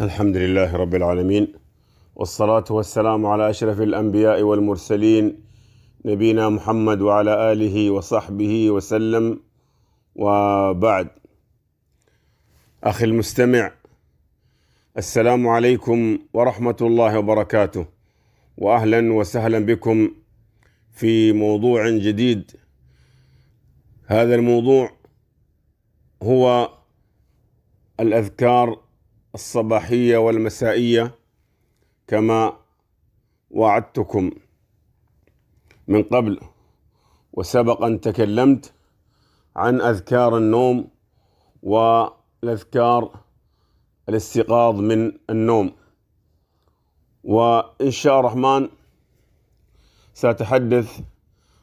الحمد لله رب العالمين، والصلاة والسلام على أشرف الأنبياء والمرسلين نبينا محمد وعلى آله وصحبه وسلم. وبعد، أخي المستمع، السلام عليكم ورحمة الله وبركاته، وأهلا وسهلا بكم في موضوع جديد. هذا الموضوع هو الأذكار الصباحية والمسائية، كما وعدتكم من قبل، وسبق أن تكلمت عن أذكار النوم والأذكار الاستيقاظ من النوم، وإن شاء الرحمن سأتحدث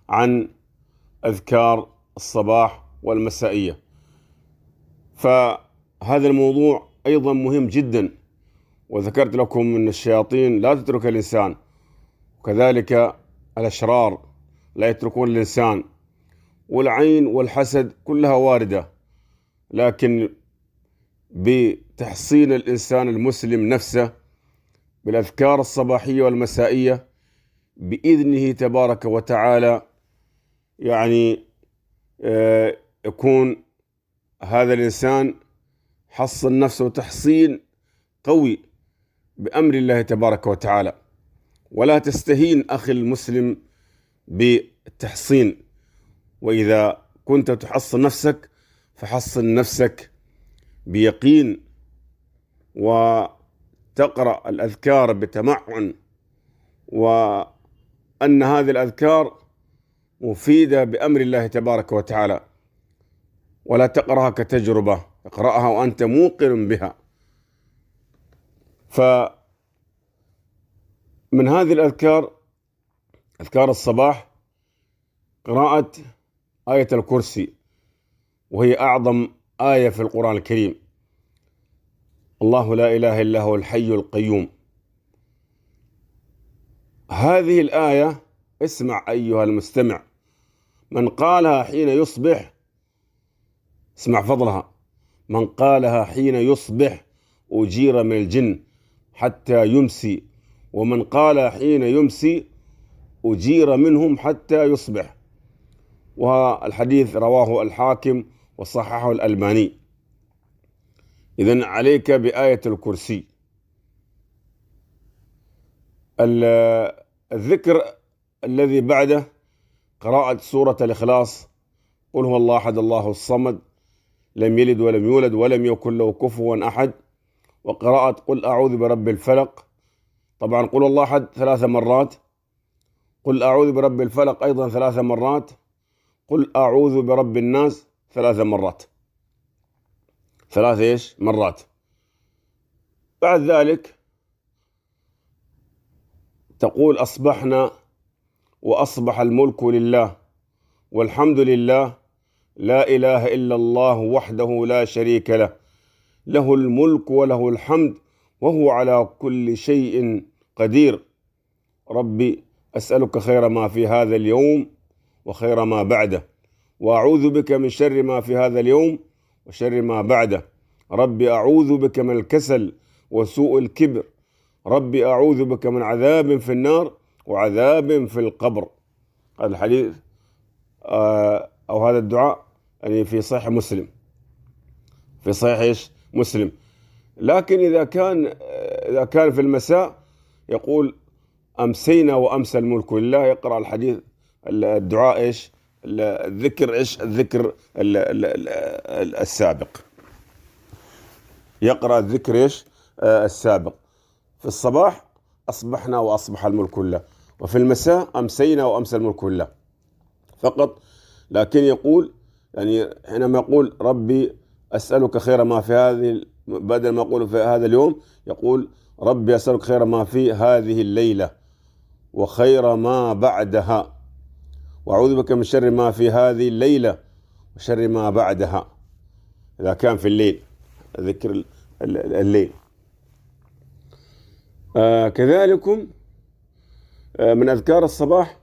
عن أذكار الصباح والمسائية. فهذا الموضوع أيضا مهم جدا، وذكرت لكم أن الشياطين لا تترك الإنسان، وكذلك الأشرار لا يتركون الإنسان، والعين والحسد كلها واردة، لكن بتحصين الإنسان المسلم نفسه بالأذكار الصباحية والمسائية بإذنه تبارك وتعالى، يكون هذا الإنسان حصن نفسه تحصين قوي بأمر الله تبارك وتعالى. ولا تستهين أخي المسلم بالتحصين، وإذا كنت تحصن نفسك فحصن نفسك بيقين، وتقرأ الأذكار بتمعن، وأن هذه الأذكار مفيدة بأمر الله تبارك وتعالى، ولا تقرأها كتجربة، اقرأها وأنت موقن بها. فمن هذه الأذكار، أذكار الصباح، قراءة آية الكرسي، وهي أعظم آية في القرآن الكريم. الله لا إله إلا هو الحي القيوم. هذه الآية، اسمع أيها المستمع، من قالها حين يصبح، اسمع فضلها، من قالها حين يصبح أجير من الجن حتى يمسي، ومن قال حين يمسي أجير منهم حتى يصبح. والحديث رواه الحاكم وصححه الألباني. إذن عليك بآية الكرسي. الذكر الذي بعده قراءة سورة الإخلاص، قل هو الله أحد الله الصمد لم يلد ولم يولد ولم يكن له كفوا أحد، وقراءة قل أعوذ برب الفلق. طبعا قل الله أحد 3 مرات، قل أعوذ برب الفلق أيضا 3 مرات، قل أعوذ برب الناس 3 مرات، 3 مرات. بعد ذلك تقول أصبحنا وأصبح الملك لله والحمد لله لا إله إلا الله وحده لا شريك له، له الملك وله الحمد وهو على كل شيء قدير. ربي أسألك خير ما في هذا اليوم وخير ما بعده، وأعوذ بك من شر ما في هذا اليوم وشر ما بعده. ربي أعوذ بك من الكسل وسوء الكبر. ربي أعوذ بك من عذاب في النار وعذاب في القبر. هذا الحديث أو هذا الدعاء في صحيح مسلم، في صحيح مسلم. لكن إذا كان في المساء يقول أمسينا وأمسى الملك لله، يقرأ الحديث الدعاء الذكر الذكر السابق، يقرأ الذكر السابق. في الصباح أصبحنا وأصبح الملك لله، وفي المساء أمسينا وأمسى الملك لله فقط. لكن يقول حينما يقول ربي أسألك خير ما في هذه، بدل ما يقول في هذا اليوم يقول ربي أسألك خير ما في هذه الليلة وخير ما بعدها، وأعوذ بك من شر ما في هذه الليلة وشر ما بعدها، إذا كان في الليل، ذكر الليل. كذلك من أذكار الصباح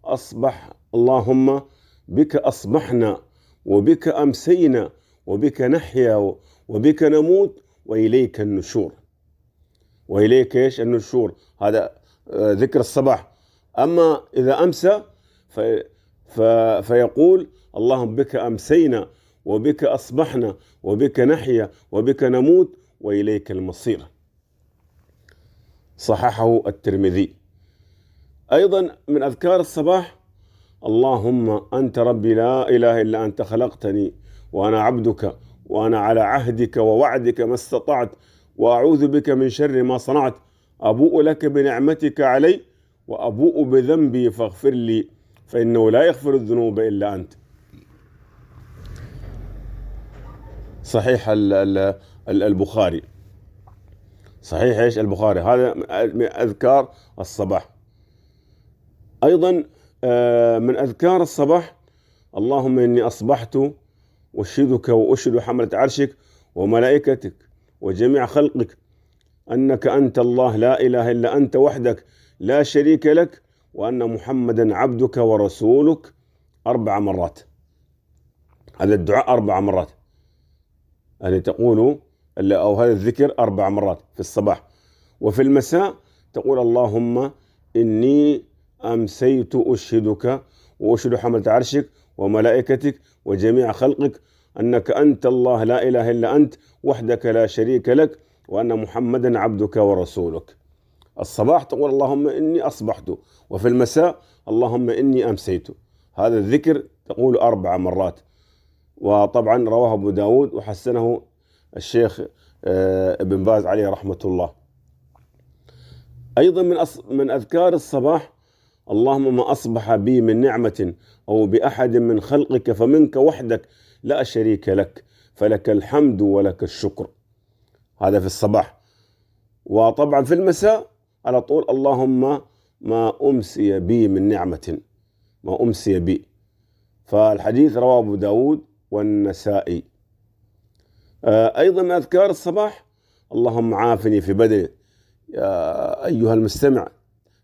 أصبح اللهم بك أصبحنا وبك أمسينا وبك نحيا وبك نموت وإليك النشور. وإليك إيش النشور. هذا ذكر الصباح. أما إذا أمسى فيقول اللهم بك أمسينا وبك أصبحنا وبك نحيا وبك نموت وإليك المصير. صححه الترمذي. أيضا من أذكار الصباح اللهم أنت ربي لا إله إلا أنت خلقتني وأنا عبدك وأنا على عهدك ووعدك ما استطعت وأعوذ بك من شر ما صنعت أبوء لك بنعمتك علي وأبوء بذنبي فاغفر لي فإنه لا يغفر الذنوب إلا أنت. صحيح البخاري. صحيح إيش البخاري. هذا من أذكار الصباح. أيضا من أذكار الصباح اللهم إني أصبحت أشهدك وأشهد حملة عرشك وملائكتك وجميع خلقك أنك أنت الله لا إله إلا أنت وحدك لا شريك لك وأن محمدا عبدك ورسولك 4 مرات. هذا الدعاء 4 مرات، يعني تقول أو هذا الذكر 4 مرات في الصباح. وفي المساء تقول اللهم إني أمسيت أشهدك وأشهد حملة عرشك وملائكتك وجميع خلقك أنك أنت الله لا إله إلا أنت وحدك لا شريك لك وأن محمدا عبدك ورسولك. الصباح تقول اللهم إني أصبحت، وفي المساء اللهم إني أمسيت. هذا الذكر تقول 4 مرات. وطبعا رواه أبو داود وحسنه الشيخ ابن باز عليه رحمة الله. أيضا من أذكار الصباح اللهم ما أصبح بي من نعمة أو بأحد من خلقك فمنك وحدك لا شريك لك فلك الحمد ولك الشكر. هذا في الصباح. وطبعا في المساء على طول اللهم ما أمسي بي من نعمة، ما أمسي بي. فالحديث رواه أبو داود والنسائي. أيضا من أذكار الصباح اللهم عافني في بدني. يا أيها المستمع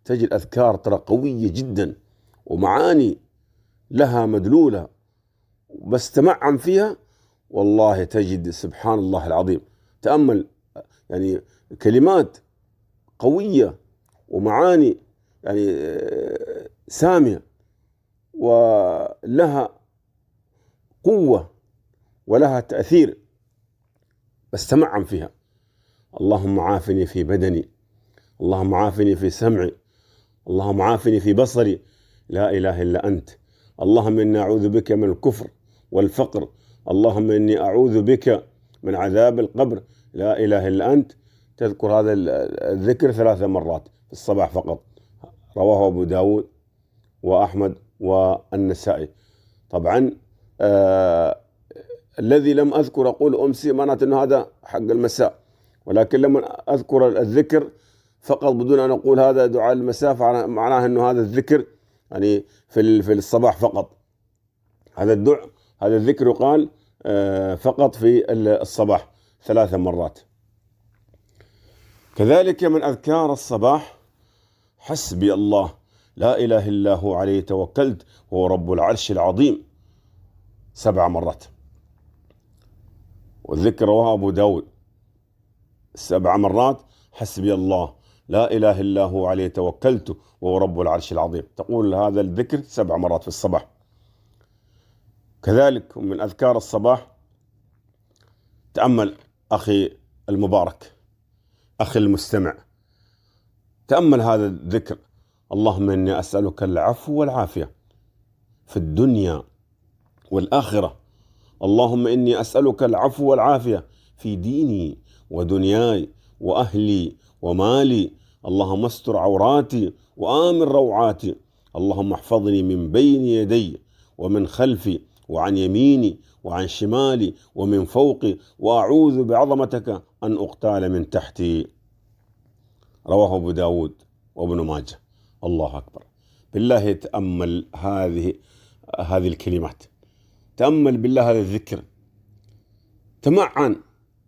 تجد أذكار ترى قوية جدا ومعاني لها مدلولة، بس تمعن فيها والله تجد سبحان الله العظيم. تأمل يعني كلمات قوية ومعاني يعني سامية ولها قوة ولها تأثير، بس تمعن فيها. اللهم عافني في بدني، اللهم عافني في سمعي، اللهم عافني في بصري، لا إله إلا أنت. اللهم إني أعوذ بك من الكفر والفقر، اللهم إني أعوذ بك من عذاب القبر، لا إله إلا أنت. تذكر هذا الذكر 3 مرات في الصباح فقط. رواه أبو داود وأحمد والنسائي. طبعا الذي لم أذكر أقول أمسي معناته أنه هذا حق المساء، ولكن لما أذكر الذكر فقط بدون أن أقول هذا دعاء المساء معناه أنه هذا الذكر يعني في الصباح فقط. هذا الذكر يقال فقط في الصباح 3 مرات. كذلك من أذكار الصباح حسبي الله لا إله إلا هو عليه توكلت وهو رب العرش العظيم 7 مرات. والذكر رواه أبو داود 7 مرات. حسبي الله لا إله إلا هو عليه توكلت وهو رب العرش العظيم. تقول هذا الذكر 7 مرات في الصباح. كذلك من أذكار الصباح تأمل أخي المبارك، أخي المستمع، تأمل هذا الذكر. اللهم إني أسألك العفو والعافية في الدنيا والآخرة. اللهم إني أسألك العفو والعافية في ديني ودنياي وأهلي ومالي. اللهم استر عوراتي وآمن روعاتي. اللهم احفظني من بين يدي ومن خلفي وعن يميني وعن شمالي ومن فوقي، وأعوذ بعظمتك أن أقتال من تحتي. رواه أبو داود وابن ماجه. الله أكبر. بالله تأمل هذه الكلمات، تأمل بالله هذا الذكر، تمعن.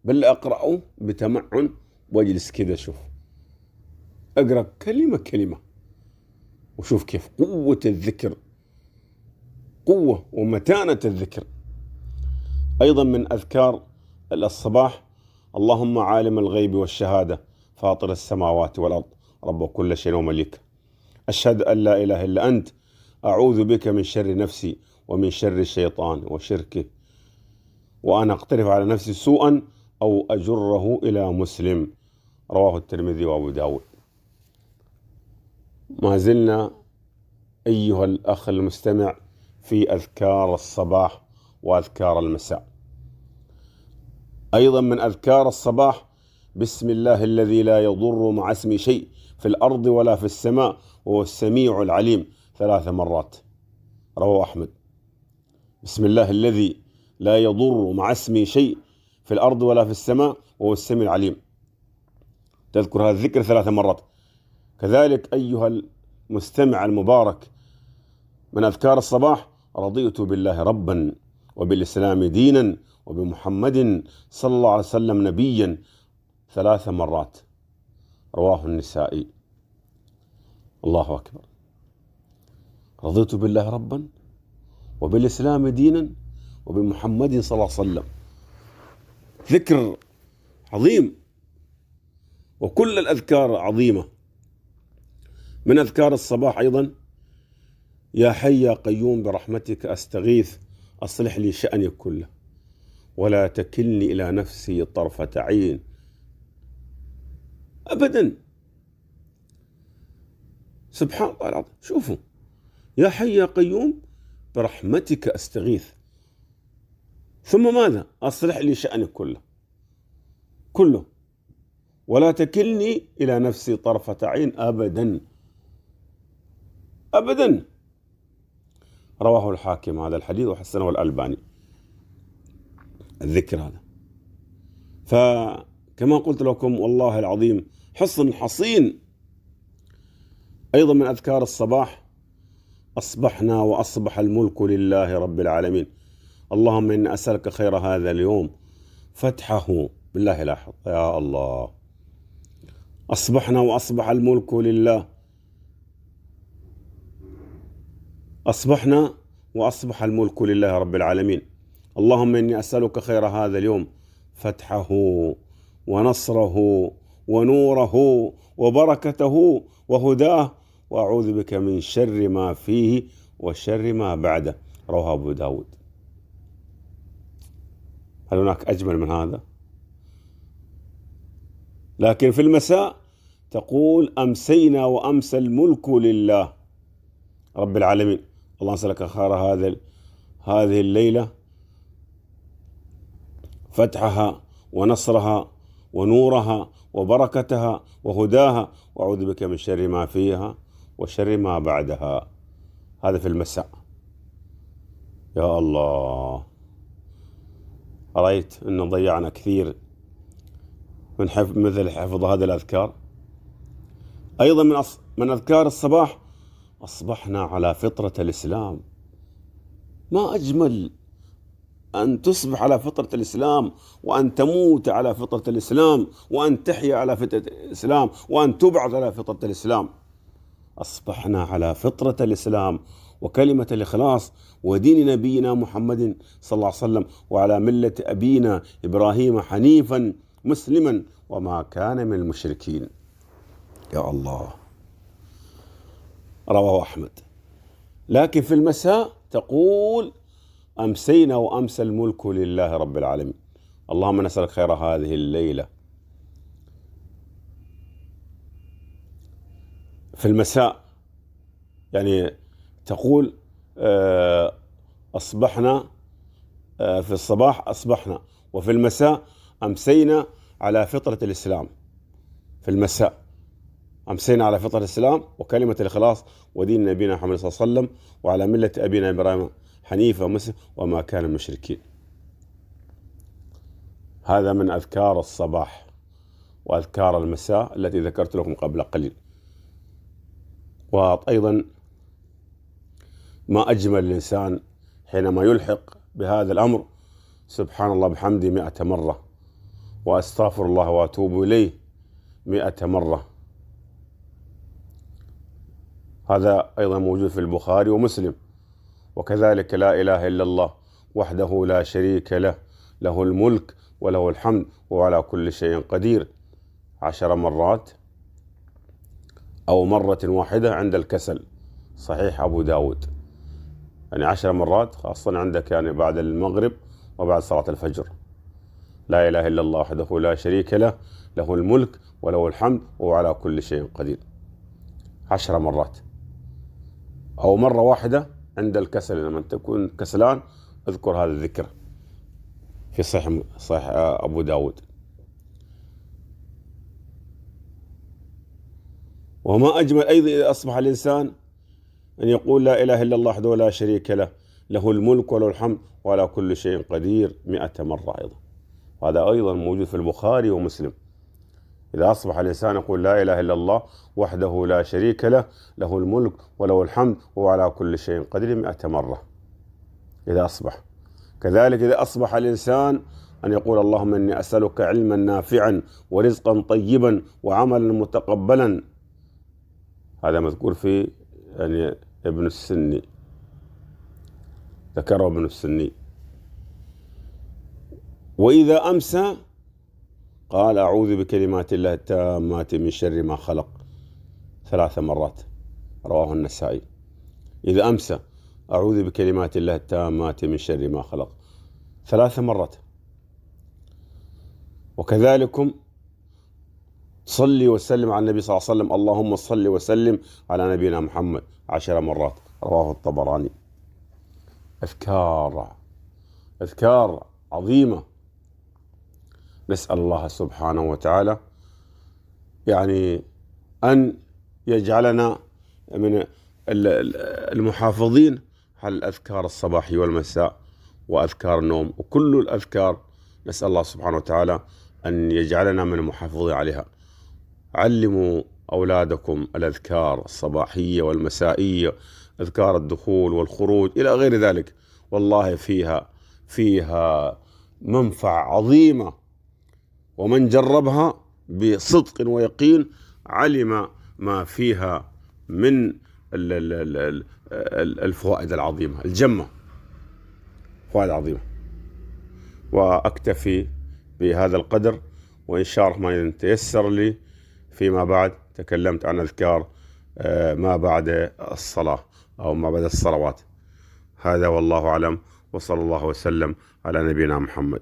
بل أقرأه بتمعن واجلس كذا، شوف أقرأ كلمة كلمة وشوف كيف قوة الذكر، قوة ومتانة الذكر. أيضا من أذكار الصباح اللهم عالم الغيب والشهادة فاطر السماوات والأرض رب كل شيء ومليك، أشهد أن لا إله إلا أنت، أعوذ بك من شر نفسي ومن شر الشيطان وشركه، وأنا أقترف على نفسي سوءا أو أجره إلى مسلم. رواه الترمذي وأبو داود. ما زلنا أيها الأخ المستمع في أذكار الصباح وأذكار المساء. أيضا من أذكار الصباح بسم الله الذي لا يضر مع اسمه شيء في الأرض ولا في السماء وهو السميع العليم 3 مرات، رواه أحمد. بسم الله الذي لا يضر مع اسمه شيء في الأرض ولا في السماء وهو السميع العليم، تذكر هذا الذكر 3 مرات. كذلك أيها المستمع المبارك من أذكار الصباح رضيت بالله ربا وبالإسلام دينا وبمحمد صلى الله عليه وسلم نبيا 3 مرات، رواه النسائي. الله أكبر. رضيت بالله ربا وبالإسلام دينا وبمحمد صلى الله عليه وسلم، ذكر عظيم، وكل الأذكار عظيمة. من أذكار الصباح أيضا يا حي يا قيوم برحمتك أستغيث أصلح لي شأني كله ولا تكلني إلى نفسي طرفة عين أبدا. سبحان الله العظيم. شوفوا، يا حي يا قيوم برحمتك أستغيث، ثم ماذا؟ أصلح لي شأني كله ولا تكلني إلى نفسي طرفة عين أبدا. رواه الحاكم هذا الحديث وحسنه الألباني الذكر هذا. فكما قلت لكم والله العظيم حصن حصين. أيضا من أذكار الصباح أصبحنا وأصبح الملك لله رب العالمين، اللهم إني أسألك خير هذا اليوم فتحه. بالله لاحظ يا الله، أصبحنا وأصبح الملك لله، أصبحنا وأصبح الملك لله رب العالمين، اللهم إني أسألك خير هذا اليوم فتحه ونصره ونوره وبركته وهداه، وأعوذ بك من شر ما فيه وشر ما بعده. رواه أبو داود. هل هناك أجمل من هذا؟ لكن في المساء تقول أمسينا وأمسى الملك لله رب العالمين، اللهم أسألك خير هذه الليلة فتحها ونصرها ونورها وبركتها وهداها، وأعوذ بك من شر ما فيها وشر ما بعدها. هذا في المساء. يا الله، رأيت أن ضيعنا كثير من مثل حفظ هذه الأذكار. أيضا من أذكار الصباح أصبحنا على فطرة الإسلام. ما أجمل أن تصبح على فطرة الإسلام، وأن تموت على فطرة الإسلام، وأن تحيا على فطرة الإسلام، وأن تبعث على فطرة الإسلام. أصبحنا على فطرة الإسلام وكلمة الإخلاص ودين نبينا محمد صلى الله عليه وسلم، وعلى ملة أبينا إبراهيم حنيفا مسلما وما كان من المشركين. يا الله. رواه أحمد. لكن في المساء تقول أمسينا وأمسى الملك لله رب العالمين، اللهم نسألك خير هذه الليلة. في المساء يعني تقول أصبحنا، في الصباح أصبحنا، وفي المساء أمسينا على فطرة الإسلام. في المساء أمسينا على فطرة الإسلام وكلمة الإخلاص ودين نبينا محمد صلى الله عليه وسلم، وعلى ملة أبينا إبراهيم حنيفا مسلم وما كان المشركين. هذا من أذكار الصباح وأذكار المساء التي ذكرت لكم قبل قليل. وأيضا ما أجمل الإنسان حينما يلحق بهذا الأمر سبحان الله بحمده 100 مرة، وأستغفر الله وأتوب إليه 100 مرة. هذا أيضا موجود في البخاري ومسلم. وكذلك لا إله إلا الله وحده لا شريك له، له الملك وله الحمد وعلى كل شيء قدير. 10 مرات أو مرة واحدة عند الكسل. صحيح أبو داود. يعني 10 مرات خاصة عندك يعني بعد المغرب وبعد صلاة الفجر. لا إله إلا الله وحده لا شريك له، له الملك وله الحمد وهو على كل شيء قدير. 10 مرات أو مرة واحدة عند الكسل. لما تكون كسلان اذكر هذا الذكر في صحيح أبو داود. وما أجمل أيضا إذا أصبح الإنسان أن يقول لا إله إلا الله وحده لا شريك له، له الملك وله الحمد وعلى كل شيء قدير 100 مرة أيضا. وهذا أيضا موجود في البخاري ومسلم. إذا أصبح الإنسان يقول لا إله إلا الله وحده لا شريك له، له الملك وله الحمد وهو على كل شيء قدير 100 مرة إذا أصبح. كذلك إذا أصبح الإنسان أن يقول اللهم إني أسألك علما نافعا ورزقا طيبا وعملا متقبلا. هذا مذكور في يعني ابن السني، ذكره ابن السني. وإذا أمسى قال أعوذ بكلمات الله التامات من شر ما خلق 3 مرات، رواه النسائي. إذا أمسى أعوذ بكلمات الله التامات من شر ما خلق 3 مرات. وكذلكم صلي وسلم على النبي صلى الله عليه وسلم، اللهم صل وسلم على نبينا محمد 10 مرات، رواه الطبراني. أذكار عظيمة. نسأل الله سبحانه وتعالى يعني أن يجعلنا من المحافظين على الأذكار الصباحي والمساء وأذكار النوم وكل الأذكار. نسأل الله سبحانه وتعالى أن يجعلنا من المحافظين عليها. علموا أولادكم الأذكار الصباحية والمسائية، أذكار الدخول والخروج إلى غير ذلك. والله فيها منفعة عظيمة، ومن جربها بصدق ويقين علم ما فيها من الفوائد العظيمة الجمة، فوائد عظيمة. وأكتفي بهذا القدر، وإن شاء الله الرحمن تيسر لي فيما بعد تكلمت عن أذكار ما بعد الصلاة أو ما بعد الصلوات. هذا والله أعلم، وصلى الله وسلم على نبينا محمد.